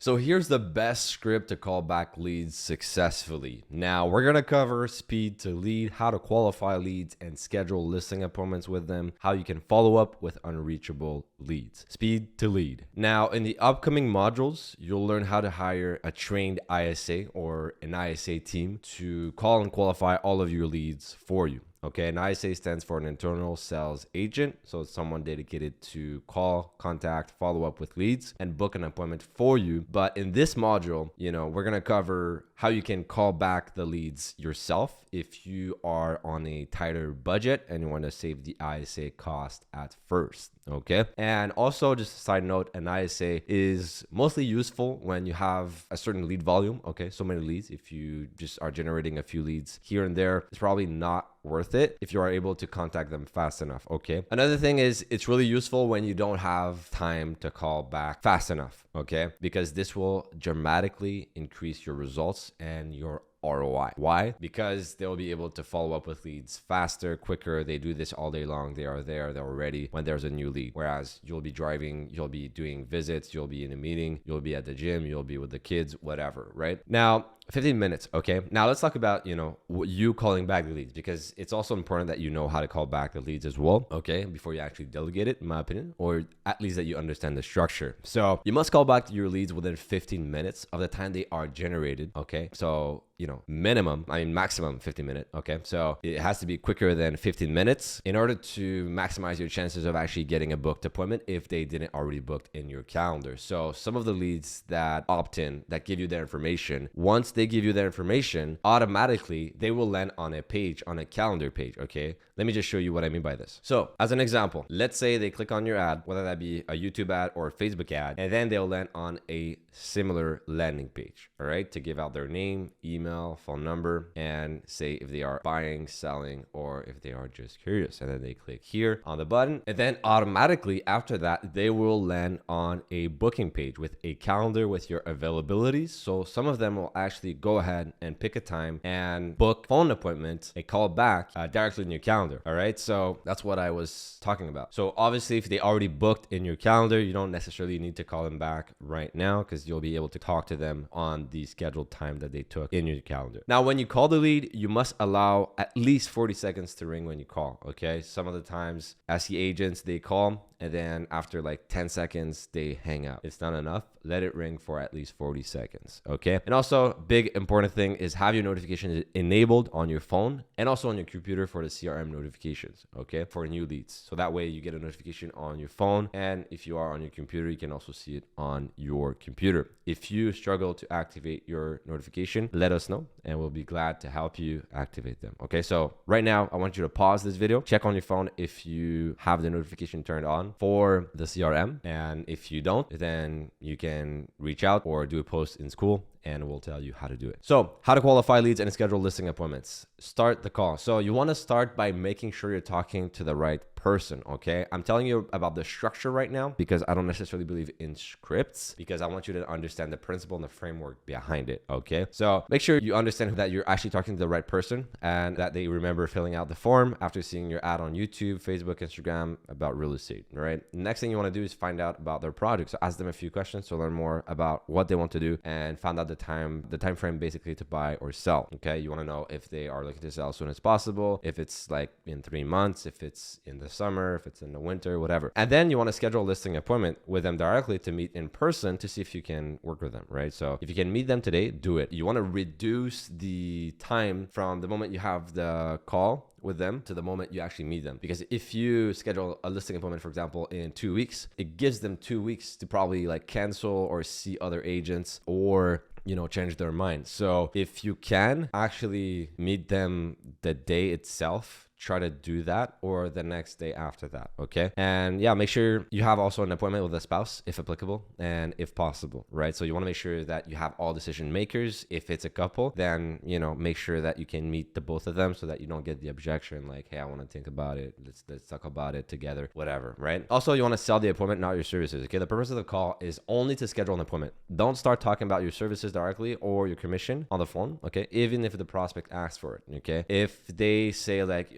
So here's the best script to call back leads successfully. Now we're going to cover speed to lead, how to qualify leads and schedule listing appointments with them, how you can follow up with unreachable leads. Speed to lead. Now in the upcoming modules, you'll learn how to hire a trained ISA or an ISA team to call and qualify all of your leads for you. Okay, an ISA stands for an internal sales agent. So it's someone dedicated to call, contact, follow up with leads and book an appointment for you. But in this module, we're going to cover how you can call back the leads yourself if you are on a tighter budget and you want to save the ISA cost at first. Okay. And also, just a side note, an ISA is mostly useful when you have a certain lead volume. Okay. So many leads. If you just are generating a few leads here and there, it's probably not worth it if you are able to contact them fast enough. Okay. Another thing is it's really useful when you don't have time to call back fast enough. Okay. Because this will dramatically increase your results and your ROI. Why? Because they'll be able to follow up with leads faster, quicker. They do this all day long. They are there. They're ready when there's a new lead. Whereas you'll be driving, you'll be doing visits, you'll be in a meeting, you'll be at the gym, you'll be with the kids, whatever, right? Now, 15 minutes. Okay. Now let's talk about, you calling back the leads, because it's also important that you know how to call back the leads as well. Okay. Before you actually delegate it, in my opinion, or at least that you understand the structure. So you must call back your leads within 15 minutes of the time they are generated. Okay. So, maximum 15 minutes. Okay. So it has to be quicker than 15 minutes in order to maximize your chances of actually getting a booked appointment if they didn't already booked in your calendar. So some of the leads that opt in, that give you their information, once they give you their information, automatically they will land on a page, on a calendar page. Okay. Let me just show you what I mean by this. So as an example, let's say they click on your ad, whether that be a YouTube ad or a Facebook ad, and then they'll land on a similar landing page. All right. To give out their name, email, phone number, and say if they are buying, selling, or if they are just curious. And then they click here on the button. And then automatically after that, they will land on a booking page with a calendar with your availabilities. So some of them will actually go ahead and pick a time and book phone appointments, a call back directly in your calendar. All right. So that's what I was talking about. So obviously if they already booked in your calendar, you don't necessarily need to call them back right now, because you'll be able to talk to them on the scheduled time that they took in your calendar. Now, when you call the lead, you must allow at least 40 seconds to ring when you call. Okay. Some of the times SE agents, they call and then after like 10 seconds, they hang up. It's not enough. Let it ring for at least 40 seconds. Okay. And also, big important thing is have your notifications enabled on your phone and also on your computer for the CRM notifications. Okay. For new leads. So that way you get a notification on your phone. And if you are on your computer, you can also see it on your computer. If you struggle to activate your notification, let us know and we'll be glad to help you activate them. Okay. So right now, I want you to pause this video, check on your phone if you have the notification turned on for the CRM. And if you don't, then you can reach out or do a post in school and we'll tell you how to do it. So how to qualify leads and schedule listing appointments. Start the call. So you want to start by making sure you're talking to the right person. Okay. I'm telling you about the structure right now because I don't necessarily believe in scripts, because I want you to understand the principle and the framework behind it. Okay. So make sure you understand that you're actually talking to the right person and that they remember filling out the form after seeing your ad on YouTube, Facebook, Instagram about real estate. All right. Next thing you want to do is find out about their project. So ask them a few questions to learn more about what they want to do and find out the time frame basically to buy or sell. Okay. You want to know if they are looking to sell as soon as possible, if it's like in 3 months, if it's in the summer, if it's in the winter, whatever. And then you want to schedule a listing appointment with them directly to meet in person to see if you can work with them, right? So if you can meet them today, do it. You want to reduce the time from the moment you have the call with them to the moment you actually meet them. Because if you schedule a listing appointment, for example, in 2 weeks, it gives them 2 weeks to probably like cancel or see other agents or change their mind. So if you can actually meet them the day itself, try to do that, or the next day after that. Okay. And yeah, make sure you have also an appointment with a spouse if applicable and if possible, right? So you want to make sure that you have all decision makers. If it's a couple, then, make sure that you can meet the both of them so that you don't get the objection like, hey, I want to think about it. Let's talk about it together, whatever, right? Also, you want to sell the appointment, not your services. Okay. The purpose of the call is only to schedule an appointment. Don't start talking about your services directly or your commission on the phone. Okay. Even if the prospect asks for it. Okay. If they say like,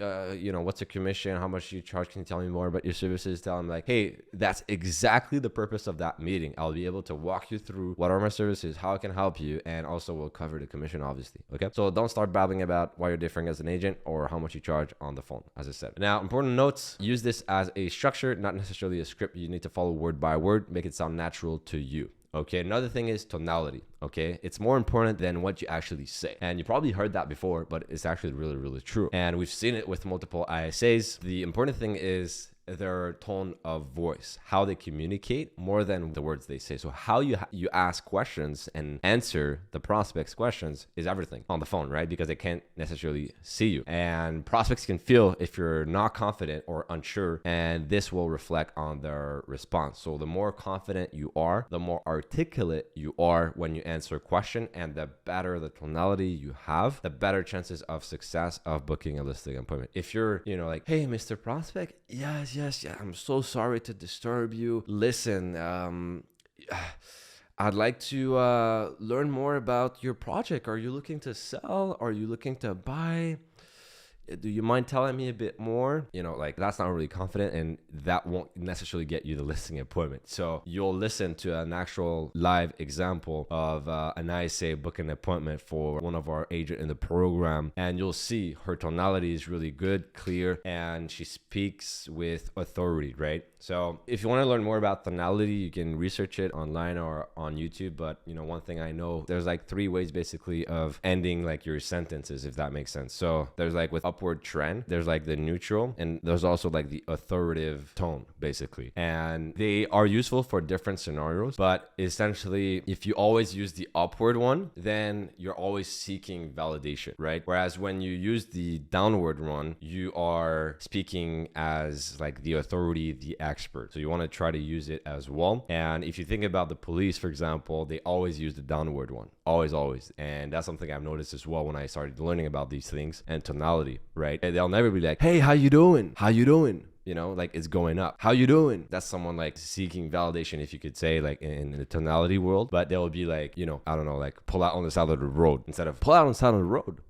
what's a commission? How much you charge? Can you tell me more about your services? Tell them like, hey, that's exactly the purpose of that meeting. I'll be able to walk you through what are my services, how I can help you, and also we'll cover the commission, obviously. Okay. So don't start babbling about why you're different as an agent or how much you charge on the phone, as I said. Now, important notes, use this as a structure, not necessarily a script. You need to follow word by word, make it sound natural to you. Okay, another thing is tonality. Okay, it's more important than what you actually say. And you probably heard that before, but it's actually really, really true. And we've seen it with multiple ISAs. The important thing is their tone of voice, how they communicate more than the words they say. So how you ask questions and answer the prospect's questions is everything on the phone, right? Because they can't necessarily see you. And prospects can feel if you're not confident or unsure, and this will reflect on their response. So the more confident you are, the more articulate you are when you answer a question, and the better the tonality you have, the better chances of success of booking a listing appointment. If you're, like, hey, Mr. Prospect, yes, I'm so sorry to disturb you. Listen, I'd like to learn more about your project. Are you looking to sell? Are you looking to buy? Do you mind telling me a bit more? That's not really confident, and that won't necessarily get you the listing appointment. So you'll listen to an actual live example of an ISA book an appointment for one of our agents in the program, and you'll see her tonality is really good, clear, and she speaks with authority, right? So if you want to learn more about tonality, you can research it online or on YouTube. But one thing I know, there's like 3 ways basically of ending like your sentences, if that makes sense. So there's like with upward trend, there's like the neutral, and there's also like the authoritative tone basically. And they are useful for different scenarios, but essentially if you always use the upward one, then you're always seeking validation, right? Whereas when you use the downward one, you are speaking as like the authority, the expert. So you want to try to use it as well. And if you think about the police, for example, they always use the downward one, always. And that's something I've noticed as well when I started learning about these things and tonality, right? And they'll never be like, hey, how you doing? Like it's going up. How you doing? That's someone like seeking validation, if you could say, like in the tonality world. But they'll be like, I don't know, like pull out on the side of the road instead of pull out on the side of the road.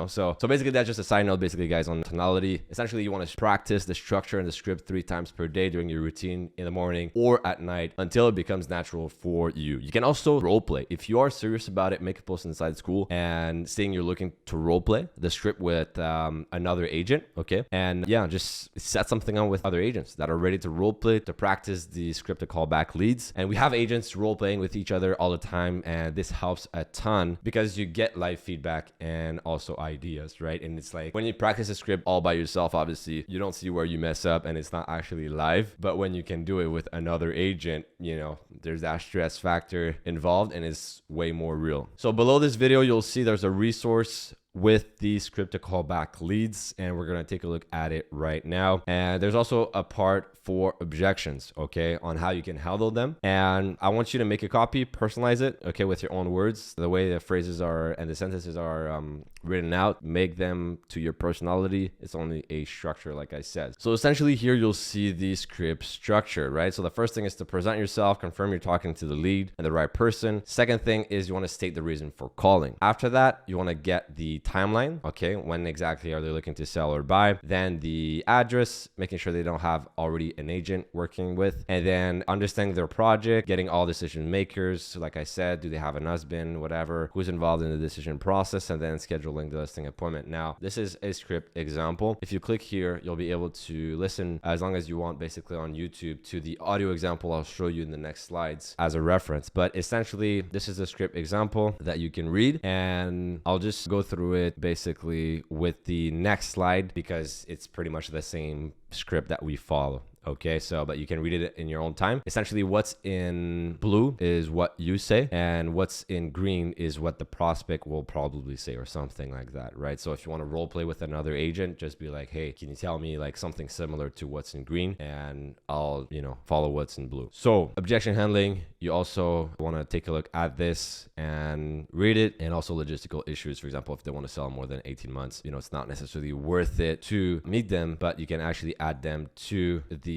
So basically that's just a side note basically, guys, on tonality. Essentially you want to practice the structure and the script 3 times per day during your routine in the morning or at night until it becomes natural for you. You can also role play. If you are serious about it, make a post inside school and saying you're looking to role play the script with another agent. Okay. And yeah, just set something on with other agents that are ready to role play, to practice the script to call back leads. And we have agents role playing with each other all the time. And this helps a ton because you get live feedback and also ideas, right? And it's like when you practice a script all by yourself, obviously you don't see where you mess up and it's not actually live. But when you can do it with another agent, there's that stress factor involved and it's way more real. So below this video, you'll see there's a resource with the script to call back leads, and we're going to take a look at it right now. And there's also a part for objections, okay, on how you can handle them. And I want you to make a copy, personalize it, okay, with your own words, the way the phrases are and the sentences are written out, make them to your personality. It's only a structure, like I said. So essentially here you'll see the script structure, right? So the first thing is to present yourself, confirm you're talking to the lead and the right person. Second thing is you want to state the reason for calling. After that, you want to get the timeline, okay, when exactly are they looking to sell or buy, then the address, making sure they don't have already an agent working with, and then understanding their project, getting all decision makers. So like I said, do they have an husband, whatever, who's involved in the decision process, and then scheduling the listing appointment. Now, this is a script example. If you click here, you'll be able to listen as long as you want, basically on YouTube, to the audio example I'll show you in the next slides as a reference. But essentially, this is a script example that you can read, and I'll just go through it basically with the next slide because it's pretty much the same script that we follow. Okay, so, but you can read it in your own time. Essentially, what's in blue is what you say, and what's in green is what the prospect will probably say, or something like that, right? So if you want to role play with another agent, just be like, hey, can you tell me like something similar to what's in green? And I'll, follow what's in blue. So objection handling, you also want to take a look at this and read it, and also logistical issues. For example, if they want to sell more than 18 months, it's not necessarily worth it to meet them, but you can actually add them to the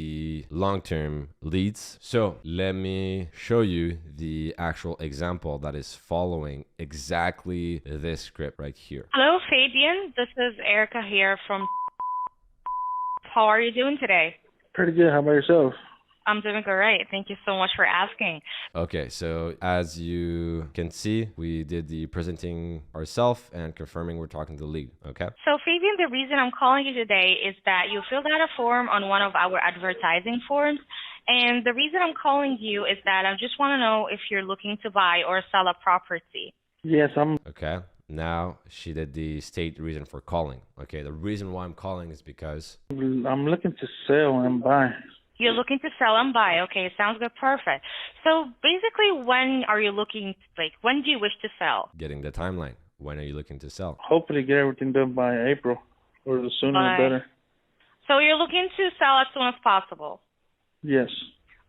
long-term leads. So let me show you the actual example that is following exactly this script right here. Hello, Fabian. This is Erica here from How are you doing today? Pretty good. How about yourself? I'm doing great. Thank you so much for asking. Okay, so as you can see, we did the presenting ourselves and confirming we're talking to the lead. Okay. So, Fabian, the reason I'm calling you today is that you filled out a form on one of our advertising forms. And the reason I'm calling you is that I just want to know if you're looking to buy or sell a property. Yes, Okay. Now she did the state reason for calling. Okay. The reason why I'm calling is because. I'm looking to sell and buy. You're looking to sell and buy. Okay, sounds good. Perfect. So basically, when are you looking, when do you wish to sell? Getting the timeline. When are you looking to sell? Hopefully get everything done by April, or the sooner the better. So you're looking to sell as soon as possible? Yes.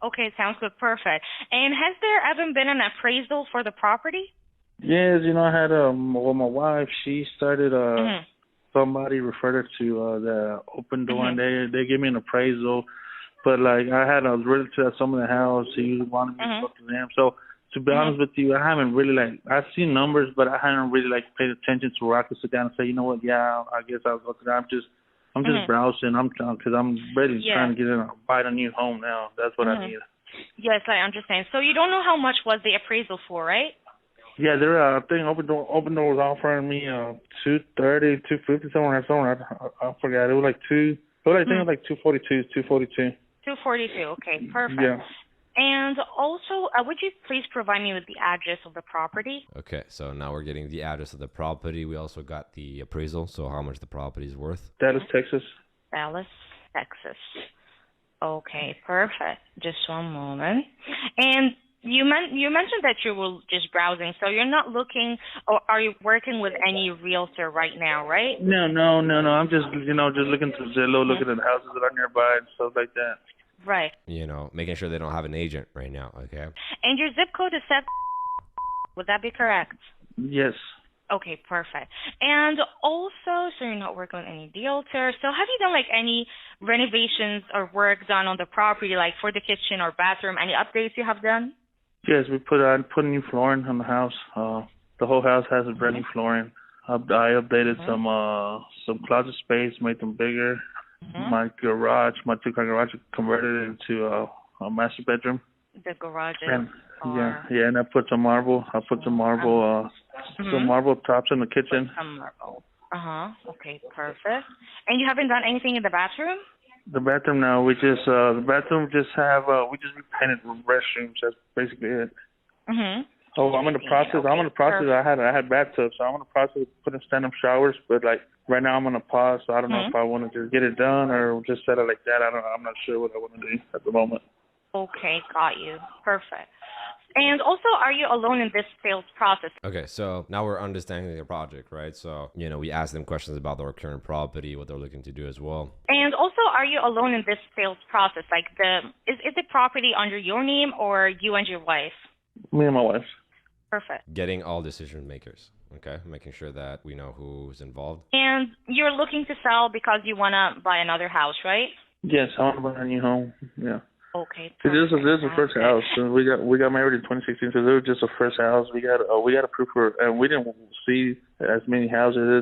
Okay, sounds good. Perfect. And has there ever been an appraisal for the property? Yes, I had my wife, she started somebody referred her to the open door, and they gave me an appraisal. But I had a relative at some of the house. He wanted me to talk to them. So to be honest with you, I haven't really I've seen numbers, but I haven't really paid attention to where I could sit down and say, you know what, yeah, I guess I'll go to that. I'm just browsing. Because I'm ready trying to get in, buy a new home now. That's what I need. Yes, I understand. So you don't know how much was the appraisal for, right? Yeah, I think Open Door was offering me $230, $250 somewhere. I forgot. It was I think it was $242. $242. Okay, perfect. Yeah. And also, would you please provide me with the address of the property? Okay, so now we're getting the address of the property. We also got the appraisal, so how much the property is worth. Dallas, Texas. Dallas, Texas. Okay, perfect. Just one moment. And you mentioned that you were just browsing, so you're not looking, or are you working with any realtor right now, right? No. I'm just, just looking to Zillow, looking at the houses that are nearby and stuff like that. Right. Making sure they don't have an agent right now, okay? And your zip code is set. Would that be correct? Yes. Okay, perfect. And also, so you're not working with any realtor. So have you done any renovations or work done on the property, for the kitchen or bathroom? Any updates you have done? Yes, I put new flooring on the house. The whole house has a brand new flooring. I updated some closet space, made them bigger. My two-car garage, converted it into a master bedroom. The garages. And, and I put some marble. Some marble tops in the kitchen. Some marble. Okay, perfect. And you haven't done anything in the bathroom? The bathroom now, we just the bathroom just have we just repainted restrooms. That's basically it. Oh, I'm in the process. Perfect. I had bathtubs, so I'm in the process of putting stand-up showers. But right now, I'm on a pause, so I don't know if I want to just get it done or just set it like that. I'm not sure what I want to do at the moment. Okay, got you. Perfect. And also, are you alone in this sales process? Okay, so now we're understanding the project, right? So, we ask them questions about their current property, what they're looking to do as well. And also, are you alone in this sales process? Is the property under your name or you and your wife? Me and my wife. Perfect. Getting all decision makers, okay? Making sure that we know who's involved. And you're looking to sell because you want to buy another house, right? Yes, I want to buy a new home, yeah. Okay. This is the first house. So we got married in 2016, so this was just the first house. We got approved for, and we didn't see as many houses.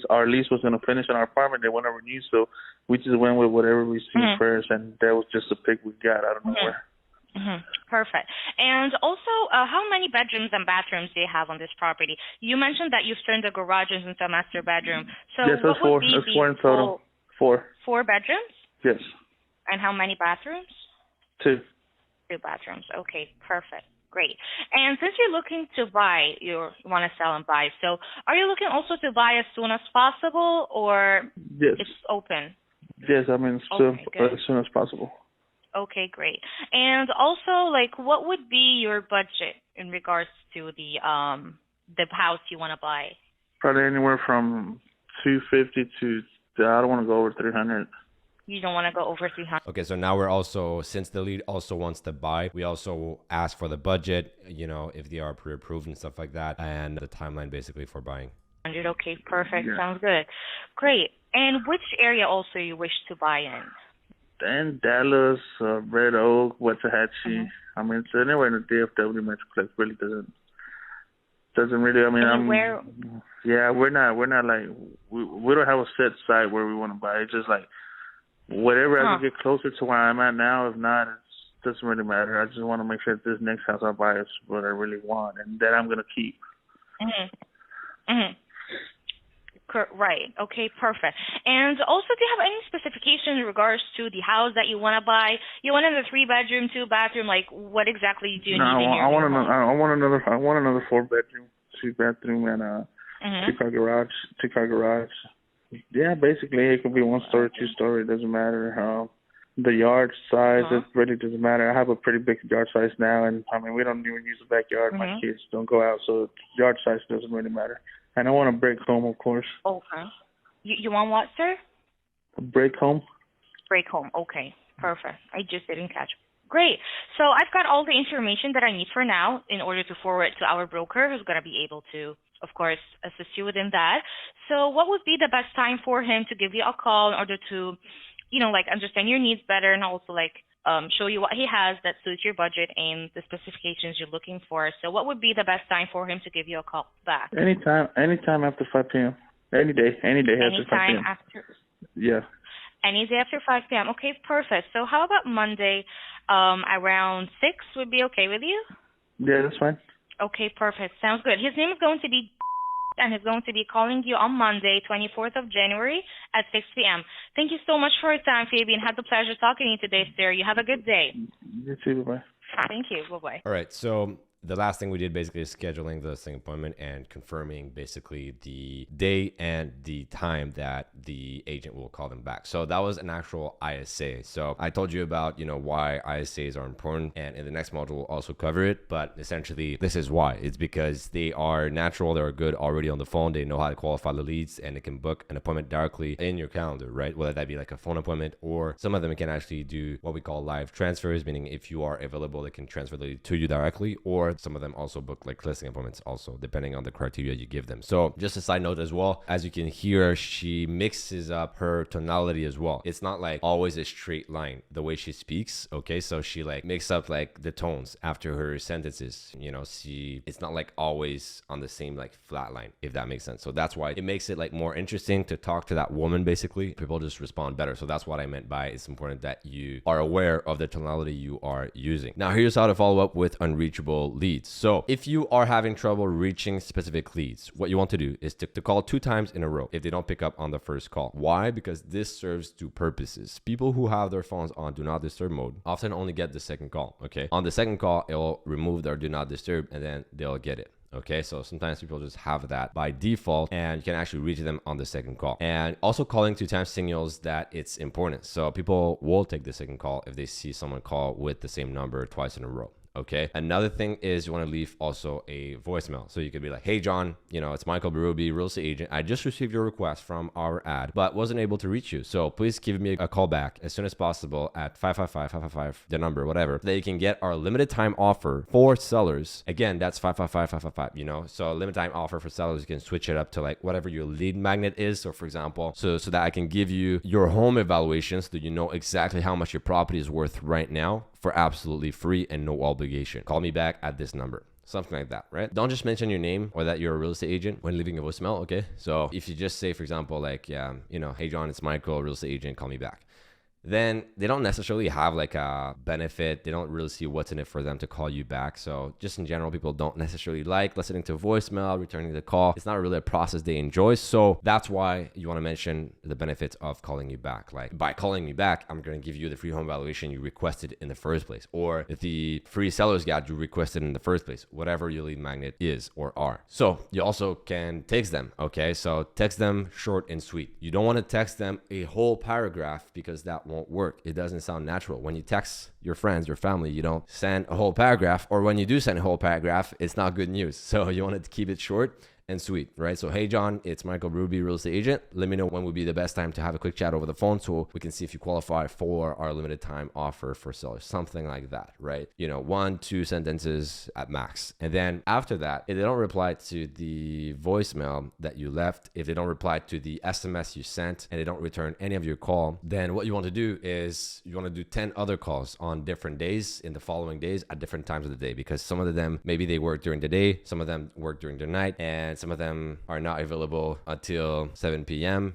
Our lease was going to finish in our apartment. They wouldn't renew, so we just went with whatever we seen first, and that was just the pick we got out of nowhere. Perfect. And also, how many bedrooms and bathrooms do you have on this property? You mentioned that you've turned the garages into a master bedroom. So yes, that's four. That's four in total. Four bedrooms? Yes. And how many bathrooms? Two. Two bathrooms. Okay, perfect. Great. And since you're looking to buy, you want to sell and buy, so are you looking also to buy as soon as possible, or it's open? Yes, as soon as possible. Okay, great. And also, what would be your budget in regards to the house you want to buy? Probably anywhere from $250 to I don't want to go over $300. You don't want to go over 300. Okay, so now we're also, since the lead also wants to buy, we also ask for the budget, if they are pre-approved and stuff like that, and the timeline basically for buying. Okay, perfect. Yeah. Sounds good. Great. And which area also you wish to buy in? In Dallas, Red Oak, Waxahachie. It's anywhere in the DFW Metroplex. Really doesn't really. Where? Yeah, we're not we don't have a set site where we want to buy. It's just whatever I can get closer to where I'm at now. If not, it doesn't really matter. I just want to make sure that this next house I buy is what I really want and that I'm gonna keep. Right. Okay, perfect. And also, do you have any specifications in regards to the house that you want to buy? You want a 3-bedroom, 2-bathroom? Like, what exactly do you need in your home? I want another 4-bedroom, 2-bathroom, and 2-car garage. Yeah, basically it could be 1-story, 2-story. It doesn't matter. The yard size, it really doesn't matter. I have a pretty big yard size now, and I mean we don't even use the backyard. My kids don't go out, so yard size doesn't really matter. And I want a break home, of course. Okay. You want what, sir? A break home. Break home. Okay. Perfect. I just didn't catch. Great. So I've got all the information that I need for now in order to forward to our broker who's going to be able to, of course, assist you within that. So what would be the best time for him to give you a call in order to, understand your needs better and also, show you what he has that suits your budget and the specifications you're looking for? So what would be the best time for him to give you a call back? Anytime after 5 p.m. Any day after 5 p.m. Yeah. Any day after 5 p.m. Okay, perfect. So how about Monday around 6 would be okay with you? Yeah, that's fine. Okay, perfect. Sounds good. His name is going to be and he's going to be calling you on Monday, 24th of January at 6 p.m. Thank you so much for your time, Fabian. Had the pleasure talking to you today, sir. You have a good day. You too. Bye-bye. Thank you. Bye-bye. All right. So the last thing we did basically is scheduling the listing appointment and confirming basically the day and the time that the agent will call them back. So that was an actual ISA. So I told you about, why ISAs are important, and in the next module we'll also cover it. But essentially, this is why. It's because they are natural, they are good already on the phone. They know how to qualify the leads, and they can book an appointment directly in your calendar, right? Whether that be like a phone appointment, or some of them can actually do what we call live transfers, meaning if you are available, they can transfer the lead to you directly, or some of them also book like listing appointments also, depending on the criteria you give them. So just a side note as well, as you can hear, she mixes up her tonality as well. It's not like always a straight line the way she speaks. Okay, so she mixes up the tones after her sentences. It's not always on the same flat line, if that makes sense. So that's why it makes it more interesting to talk to that woman. Basically, people just respond better. So that's what I meant by it's important that you are aware of the tonality you are using. Now here's how to follow up with unreachable leads. So if you are having trouble reaching specific leads, what you want to do is to call 2 times in a row if they don't pick up on the first call. Why? Because this serves 2 purposes. People who have their phones on do not disturb mode often only get the second call. Okay. On the second call, it'll remove their do not disturb and then they'll get it. Okay, so sometimes people just have that by default and you can actually reach them on the second call. And also calling 2 times signals that it's important. So people will take the second call if they see someone call with the same number twice in a row. Okay. Another thing is you want to leave also a voicemail. So you could be like, hey, John, it's Mikael Berube, real estate agent. I just received your request from our ad, but wasn't able to reach you. So please give me a call back as soon as possible at 555-555, the number, whatever, that you can get our limited time offer for sellers. Again, that's 555-555, so a limited time offer for sellers. You can switch it up to whatever your lead magnet is. So for example, so that I can give you your home evaluation so that you know exactly how much your property is worth right now for absolutely free and no obligation. Call me back at this number. Something like that, right? Don't just mention your name or that you're a real estate agent when leaving a voicemail, okay? So if you just say, for example, hey, John, it's Michael, real estate agent, call me back. Then they don't necessarily have a benefit. They don't really see what's in it for them to call you back. So just in general, people don't necessarily like listening to a voicemail, returning the call. It's not really a process they enjoy. So that's why you want to mention the benefits of calling you back. By calling me back, I'm going to give you the free home valuation you requested in the first place, or the free seller's guide you requested in the first place, whatever your lead magnet is or are. So you also can text them, okay? So text them short and sweet. You don't want to text them a whole paragraph because that won't work. It doesn't sound natural. When you text your friends, your family, you don't send a whole paragraph, or when you do send a whole paragraph, it's not good news. So you want to keep it short and sweet, right? So, hey, John, it's Mikael Berube, real estate agent. Let me know when would be the best time to have a quick chat over the phone so we can see if you qualify for our limited time offer for sellers. Something like that, right? 1-2 sentences at max. And then after that, if they don't reply to the voicemail that you left, if they don't reply to the SMS you sent, and they don't return any of your call, then what you want to do is you want to do 10 other calls on different days in the following days at different times of the day, because some of them, maybe they work during the day, some of them work during the night, and and some of them are not available until 7 p.m.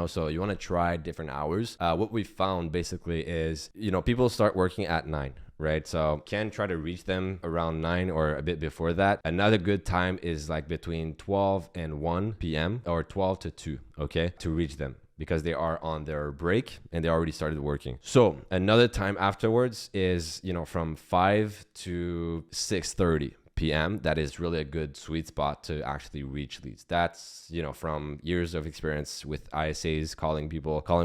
So you want to try different hours. What we found basically is, people start working at 9. Right? So can try to reach them around 9 or a bit before that. Another good time is like between 12 and 1 p.m. or 12 to 2, okay, to reach them, because they are on their break and they already started working. So another time afterwards is, from 5 to 6:30 p.m. That is really a good sweet spot to actually reach leads. That's, from years of experience with ISAs, calling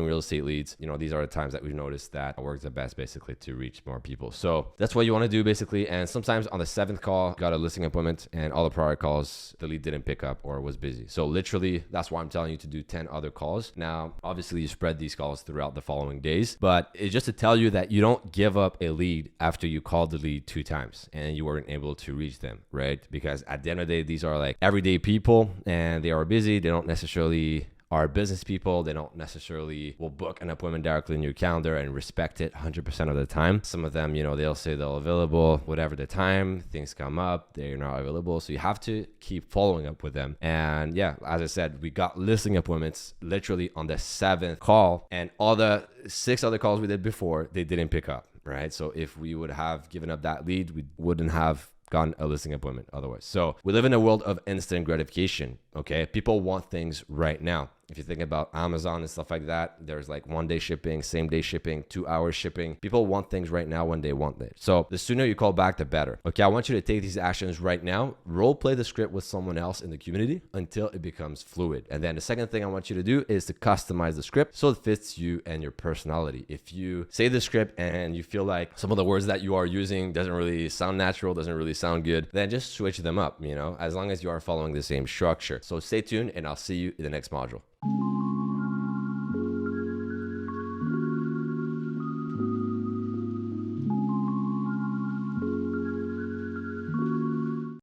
real estate leads. These are the times that we've noticed that works the best basically to reach more people. So that's what you want to do basically. And sometimes on the 7th call, got a listing appointment and all the prior calls, the lead didn't pick up or was busy. So literally, that's why I'm telling you to do 10 other calls. Now, obviously you spread these calls throughout the following days, but it's just to tell you that you don't give up a lead after you called the lead 2 times and you weren't able to reach them, right? Because at the end of the day, these are like everyday people and they are busy. They don't necessarily are business people. They don't necessarily will book an appointment directly in your calendar and respect it 100% of the time. Some of them, they'll say they're available, whatever the time, things come up, they're not available. So you have to keep following up with them. And yeah, as I said, we got listing appointments literally on the 7th call, and all the 6 other calls we did before, they didn't pick up, right? So if we would have given up that lead, we wouldn't have gotten a listing appointment otherwise. So we live in a world of instant gratification, okay? People want things right now. If you think about Amazon and stuff like that, there's like 1-day shipping, same-day shipping, 2-hour shipping. People want things right now when they want it. So the sooner you call back, the better. Okay, I want you to take these actions right now. Role play the script with someone else in the community until it becomes fluid. And then the second thing I want you to do is to customize the script so it fits you and your personality. If you say the script and you feel like some of the words that you are using doesn't really sound natural, doesn't really sound good, then just switch them up, as long as you are following the same structure. So stay tuned and I'll see you in the next module.